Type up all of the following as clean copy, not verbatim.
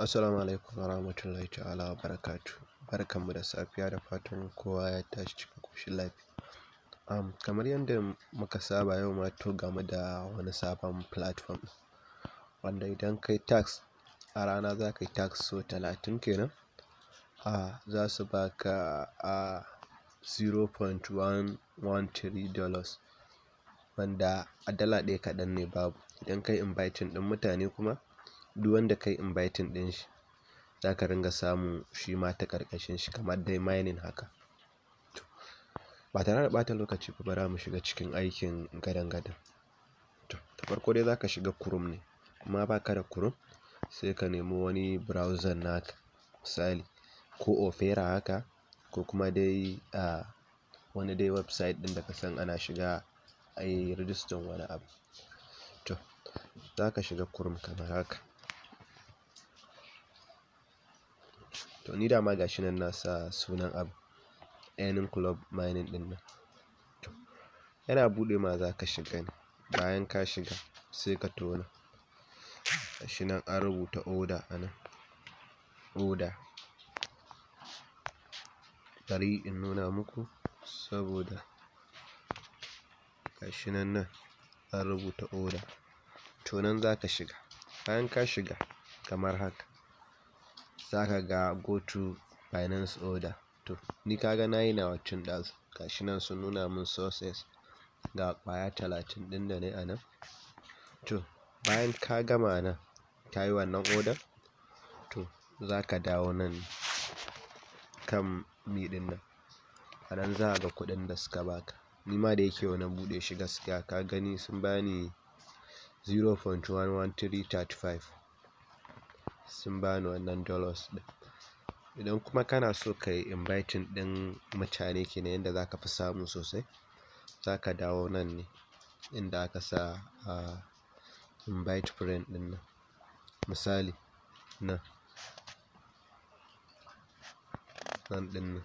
Assalamu alaikum warahmatullahi ta'ala wa barakatu. Barkanmu da safiya da fatan kowa ya tashi cikin ƙoshin lafiya. Kamar yadda muka saba yau ma to game da wani sabon platform wanda idan kai tax a rana za ka yi tax so 30 kenan. Za su baka $0.113 wanda a dala ɗaya kaɗan ne babu. Idan kai inviting ɗin mutane kuma duk wanda kai inviting ɗin shi za ka ringa samu shi ma ta ƙarƙashin shi kamar dai mining haka. Ba tare da ɓata lokaci ba bara mu shiga cikin aikin gadan-gadan. Da farko dai za ka shiga Chrome ne, kuma ba ka da Chrome sai ka nemi wani browser naka, misali ko Opera haka ko kuma dai wani dai website ɗin da ka san ana shiga a yi rijistar wani abu. Za ka shiga Chrome kamar haka. Ni da ma gashi nan na sa sunan abu earning club mining ɗin nan. Yana buɗe ma za ka shiga ne, bayan ka shiga sai ka tona. Gashi nan an rubuta order a nan, order. Bari in nuna muku saboda gashi nan an rubuta order. To nan za ka shiga, bayan ka shiga kamar haka za ka ga go to Binance order. Ni kaga nayi nawa tun ɗazu, gashi nan sun nuna min sources ga ƙwaya 30 ɗin da nayi a nan. Bayan ka gama nan ka yi wannan order, za ka dawo nan kan mi ɗin nan, a nan za a ga kuɗin da suka baka. Ni ma da yake yau na buɗe shi gaskiya ka gani sun bani 0.11335, sun bani wannan dollars ɗin. Idan kuma kana so ka yi inviting ɗin mutane kenan yadda za ka fi samu sosai, za ka dawo nan ne inda aka sa invite friend ɗin nan, misali nan ɗin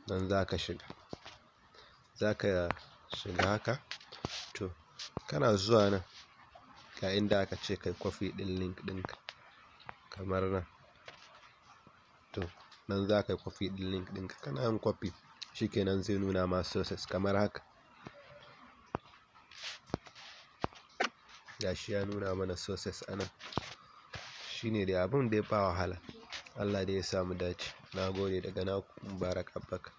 nan za ka shiga haka. Kana zuwa nan ga inda aka ce kai copy ɗin link ɗinka kamar nan. Nan za ka yi copy ɗin link ɗinka, kana yin copy shikenan zai nuna ma sources kamar haka. Gashi ya nuna mana sources a nan. Shine dai abun dai ba wahala. Allah dai ya sa mu dace. Na gode daga naku Mubarak Abbaka.